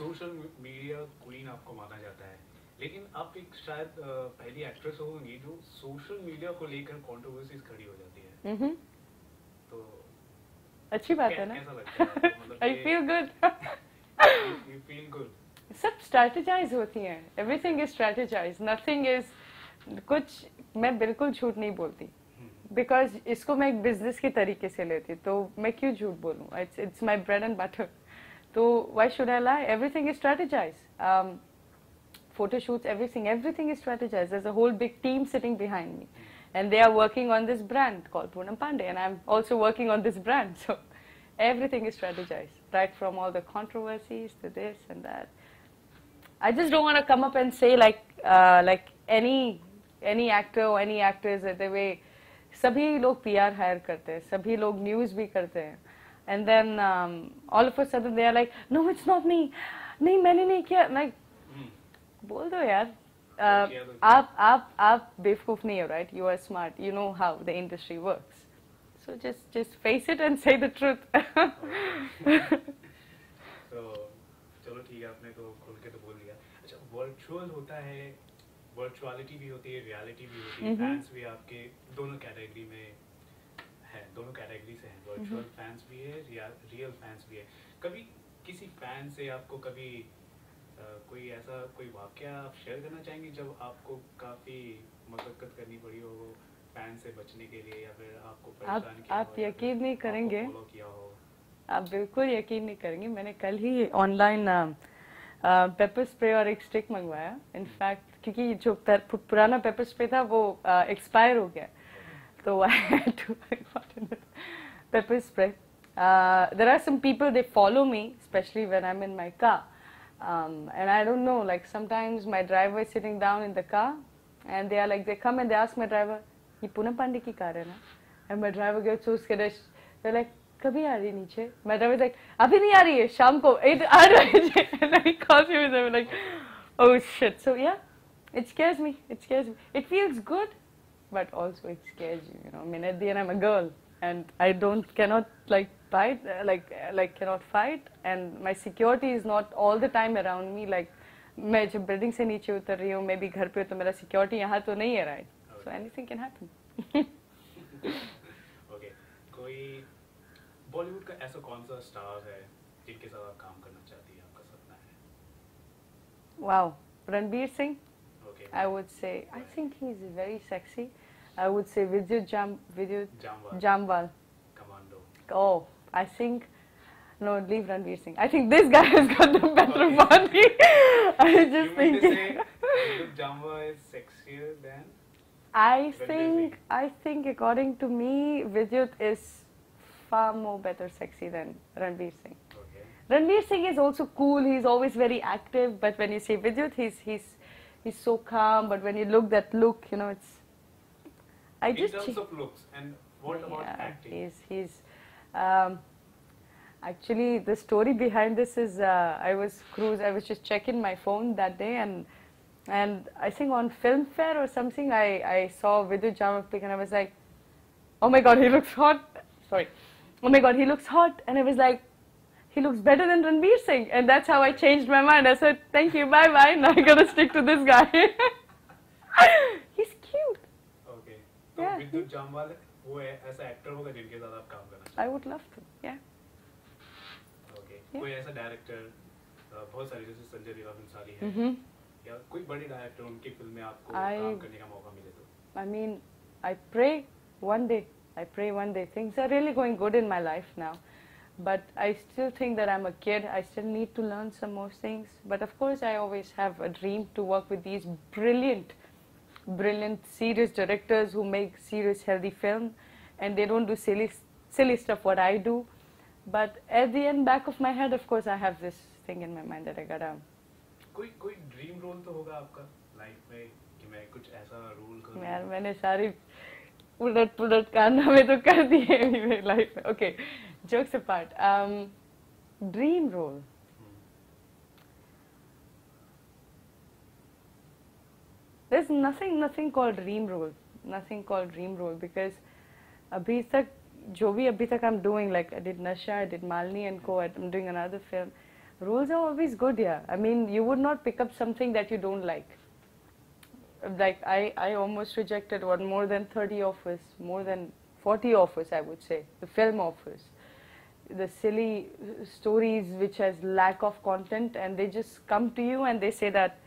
Social media queen आपको माना जाता है, लेकिन आप एक शायद पहली एक्ट्रेस होंगी जो सोशल मीडिया को लेकर कंट्रोवर्सीज खड़ी हो जाती है। तो अच्छी बात है ना। कैसा लगता है आपको, मतलब I feel good. You feel good? सब स्ट्रैटेजाइज होती हैं, everything is strategise, nothing is कुछ। मैं बिल्कुल झूठ नहीं बोलती बिकॉज इसको मैं एक बिजनेस के तरीके से लेती, तो मैं क्यों झूठ बोलूँ? It's my bread and butter, तो why should I lie? Everything is strategize, photo shoots, everything is strategized. There's a whole big team sitting behind me, and they are working on this brand called Poonam Pandey, and I'm also working on this brand. So everything is strategized, right from all the controversies to this and that. I just don't want to come up and say like any actor or any actress that the way सभी लोग PR higher करते हैं, सभी लोग news भी करते हैं, and then all of a sudden they are like, no, it's not me, नहीं मैंने नहीं किया। like बोल दो यार, आप बेवकूफ नहीं हो, right? You are smart, you know how the industry works, so just face it and say the truth. तो चलो ठीक है, आपने तो खुल के तो बोल दिया। अच्छा, वर्चुअल होता है, वर्चुअलिटी भी होती है, रियलिटी भी होती है, फैंस भी आपके दोनों कैटेगरी में है, दोनों कैटेगरी से हैं, वर्चुअल फैंस भी है, रियल फैंस भी है। कभी किसी फैन से आपको कभी कोई ऐसा कोई वाकया आप शेयर करना चाहेंगे जब आपको काफी मशक्कत करनी पड़ी हो फैन से बचने के लिए, या फिर आपको परेशान किया आप यकीन नहीं करेंगे, फॉलो किया हो? आप बिल्कुल यकीन नहीं करेंगे, मैंने कल ही ऑनलाइन पेपर स्प्रे और एक स्टिक मंगवाया। इनफैक्ट क्योंकि जो पुराना पेपर स्प्रे था वो एक्सपायर हो गया, तो I had to pepper spray. There are some people, they follow me specially when I am in my car. And I don't know, like sometimes my driver is sitting down in the car and they are like, they come and they ask my driver, ये पूनम पांडे की car है ना? And my driver gets so scared, they're like, कभी आ रही है नीचे? My driver is like, अभी नहीं आ रही है, शाम को 8 आ रही है। And then he calls me and I'm like, oh shit. So yeah, it scares me, it scares me. It feels good, but also it scares you, you know. I mean, at the end I'm a girl and I cannot like fight, cannot fight, and my security is not all the time around me. Like मैं जब building से नीचे उतर रही हूँ, मैं भी घर पे हूँ, तो मेरा सिक्योरिटी यहाँ तो नहीं है, right? So anything can happen. Okay, कोई बॉलीवुड का ऐसा कौन सा स्टार है जिनके साथ आप काम करना चाहती हैं, आपका सपना है? Wow, Ranbir Singh. Okay. I would say, I think he's very sexy. I would say Vidyut Jamwal. Commando. Oh, I think, no, leave Ranveer Singh. I think this guy has got the better body. I just think. You mean to say Vidyut Jamwal is sexier than? I think according to me, Vidyut is far more better sexy than Ranveer Singh. Okay. Ranveer Singh is also cool. He's always very active. But when you say Vidyut, he's so calm. But when you look, you know, it's. In terms of looks, and what about acting? He's actually, the story behind this is I was just checking my phone that day, and I think on Filmfare or something I saw Vidyut Jamwal pic, and I was like, oh my god, he looks hot. Sorry, oh my god, he looks hot, and I was like, he looks better than Ranveer Singh, and that's how I changed my mind. I said, thank you, bye bye. Now I gotta stick to this guy. He's cute. Okay. तो विद्युत जामवाल वो ऐसा actor होगा जिनके साथ आप काम करना चाहते हैं? I would love to. Yeah. Okay. कोई ऐसा डायरेक्टर, बहुत सारे जैसे संजय लीला भंसाली हैं, या कोई बड़े डायरेक्टर उनकी फिल्म में आपको काम करने का मौका मिले तो? I mean, I pray one day. Things are really going good in my life now, but I still think that I'm a kid. I still need to learn some more things. But of course, I always have a dream to work with these brilliant, serious directors who make serious, healthy film, and they don't do silly stuff what I do. But at the end, back of my head, of course, I have this thing in my mind that I gotta. कोई dream role तो होगा आपका life में कि मैं कुछ ऐसा role करूं? यार मैंने सारी उलट कारनामे तो कर दिए मेरी लाइफ में. Okay, jokes apart. Dream role. There's nothing called dream role. Nothing called dream role because अभी तक जो भी अभी तक I'm doing, like I did Nasha, I did Malini and Co. I'm doing another film. Roles are always good, yeah. I mean, you would not pick up something that you don't like. Like I almost rejected what, more than 30 offers, more than 40 offers, I would say, the film offers, the silly stories which has lack of content, and they just come to you and they say that,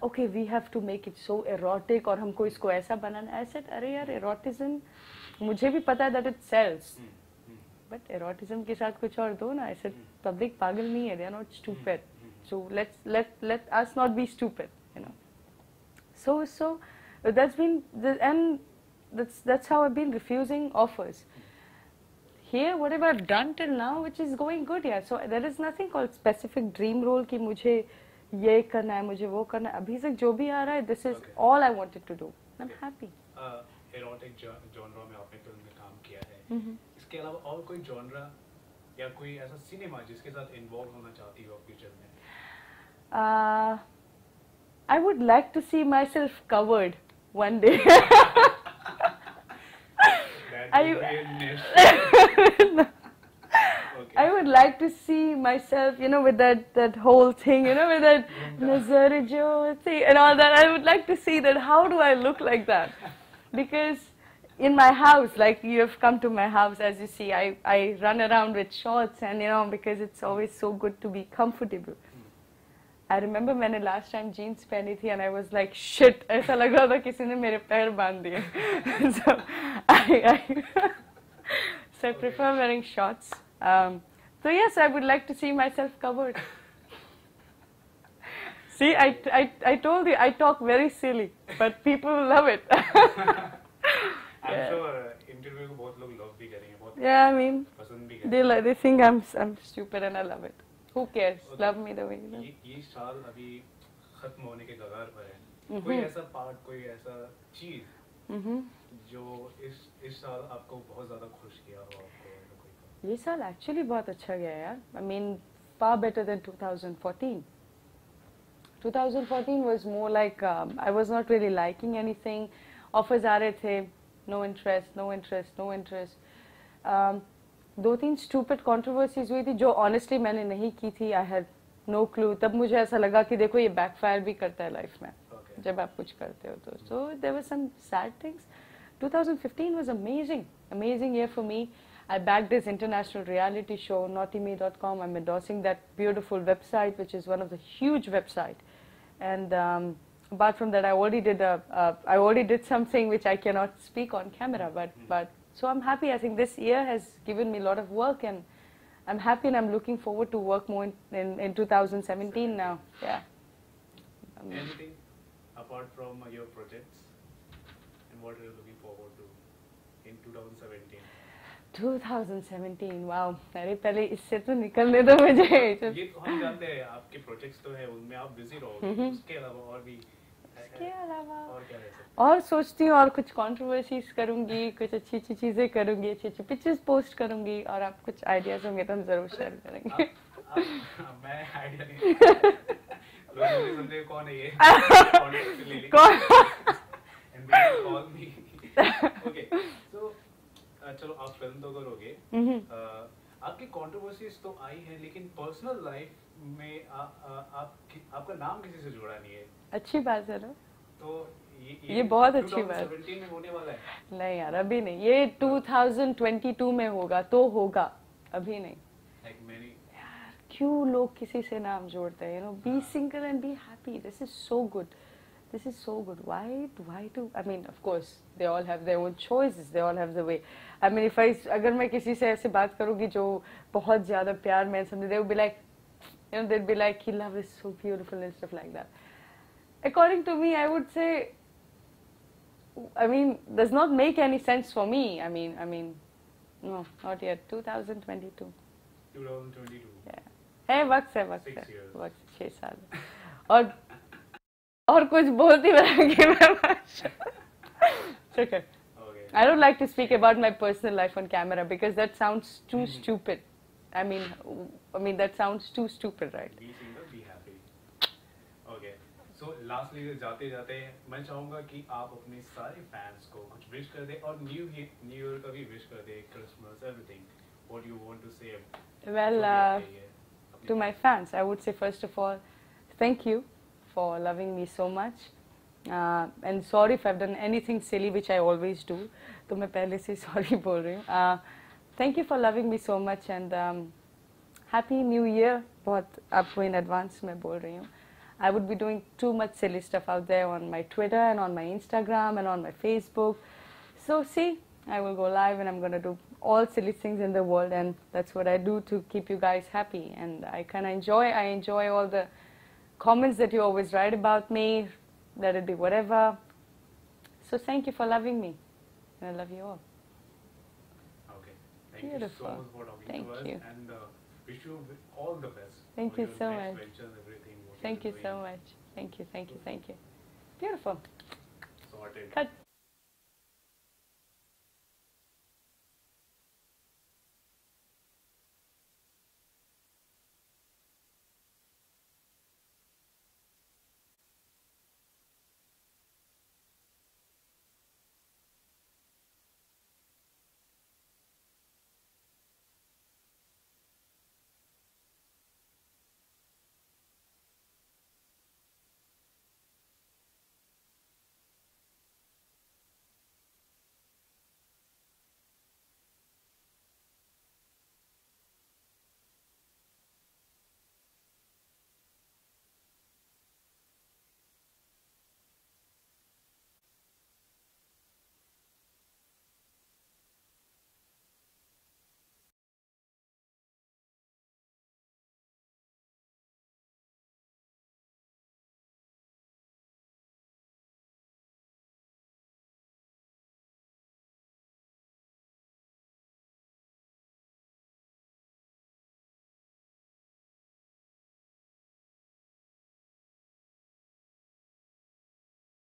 okay, we have to make it so erotic और हमको इसको ऐसा बनाना. I said, अरे यार, erotism मुझे भी पता है that it sells, but erotism के साथ कुछ और दो ना. I said, public पागल नहीं है, they are not stupid, so let us not be stupid, you know. So that's been and that's how I've been refusing offers. Here, whatever I've done till now, which is going good, yeah. So there is nothing called specific dream role कि मुझे ये करना है, मुझे वो करना है. अभी तक जो भी आ रहा है, this is all I wanted to do. I'm happy. Erotic genre में आपने फिल्म में काम किया है. इसके अलावा और कोई genre या कोई ऐसा सिनेमा जिसके साथ इन्वॉल्व होना चाहती हो फ्यूचर में? I would like to see myself covered one day. I would like to see myself, you know, with that whole thing, you know, with that Nazar Jo thing and all that. I would like to see that. How do I look like that? Because in my house, like you have come to my house, as you see, I run around with shorts, and you know, because it's always so good to be comfortable. I remember मैंने last time jeans पहनी थी and I was like shit, ऐसा लग रहा था किसी ने मेरे पैर बांध दिए. So I prefer wearing shorts. So yes, I would like to see myself covered. See, I told you I talk very silly, but people love it. I'm sure interview को बहुत लोग love भी करेंगे, बहुत yeah, I mean, पसंद भी करेंगे. they think I'm stupid and I love it. Who cares? Love me the way you love. ये साल अभी खत्म होने के कगार पर है. कोई ऐसा पार्ट, कोई ऐसा चीज जो इस साल आपको बहुत ज्यादा खुश किया हो आपको? ये साल actually बहुत अच्छा गया यार. I mean, far better than 2014. 2014 was more like I was not really liking anything. Offers आ रहे थे, no interest, no interest, no interest. दो तीन स्टूपिड कंट्रोवर्सीज हुई थी जो ऑनेस्टली मैंने नहीं की थी. I had no clue. तब मुझे ऐसा लगा कि देखो ये बैकफायर भी करता है लाइफ में जब आप कुछ करते हो तो. So there were some sad things. 2015 was amazing year for me. I backed this international reality show, naughtime.com. I'm endorsing that beautiful website, which is one of the huge website. And apart from that, I already did something which I cannot speak on camera, but so I'm happy. I think this year has given me a lot of work, and I'm happy, and I'm looking forward to work more in 2017 now. Yeah. Anything apart from your projects, and what are you looking forward to in 2017? 2017, wow. अरे पहले इससे तो निकलने दो मुझे. ये तो हम जानते हैं आपके प्रोजेक्ट्स तो है, उनमें आप बिजी रहोगे. उसके अलावा और भी और क्या है? और सोचती हूँ और कुछ कंट्रोवर्सीज करूंगी, कुछ अच्छी अच्छी चीजें करूंगी, अच्छी अच्छी पिक्चर्स पोस्ट करूंगी, और आप कुछ आइडियाज होंगे तो हम जरूर शेयर करेंगे. मैं आइडिया नहीं. लोग समझे कौन है ये? कौन? कॉल मी. ओके, सो चलो आप फिल्म तो करोगे. आपकी कंट्रोवर्सीज तो आई है, लेकिन पर्सनल लाइफ में आपका नाम किसी से जुड़ा नहीं है. अच्छी बात है ना. तो ये बहुत अच्छी बात. 2017 में होने वाला है? नहीं यार, अभी नहीं. ये 2022 में होगा तो होगा, अभी नहीं. यार क्यों लोग किसी से नाम जोड़ते हैं? You know, be single and be happy. This is so good. This is so good. Why do? I mean, of course, they all have their own choices. They all have the way. I mean, अगर मैं किसी से ऐसे बात करूँगी जो बहुत ज़्यादा प्यार में समझे, they would be like, you know, they'd be like, he love is so beautiful and stuff like that. According to me, I would say, I mean, does not make any sense for me. I mean, no, not yet. 2022. 2022. Yeah. Hey, वक्त है. 6 साल. और कुछ बोलती रहेंगी मैं. It's okay. I don't like to speak about my personal life on camera because that sounds too stupid. I mean that sounds too stupid, right? Be single, be happy. Okay. So lastly, जाते-जाते मैं चाहूँगा कि आप अपने सारे fans को कुछ wish कर दें, और न्यू ईयर का भी विश कर दें, Christmas, everything. What do you want to say? Well, to my fans, I would say first of all, thank you for loving me so much. And sorry if I've done anything silly, which I always do. तो मैं पहले से sorry बोल रही हूँ. Thank you for loving me so much and Happy New Year. बहुत आपको in advance मैं बोल रही हूँ. I would be doing too much silly stuff out there on my Twitter and on my Instagram and on my Facebook. So see, I will go live and I'm going to do all silly things in the world, and that's what I do to keep you guys happy. And I enjoy all the comments that you always write about me, let it be whatever. So thank you for loving me, and I love you all. Okay. Thank Beautiful. you so much for talking Thank to us, you. and wish you all the best. Thank for you your so next much. ventures, everything, what Thank you're you so doing. much. Thank you, thank you, thank you. Beautiful. Sorted. Cut.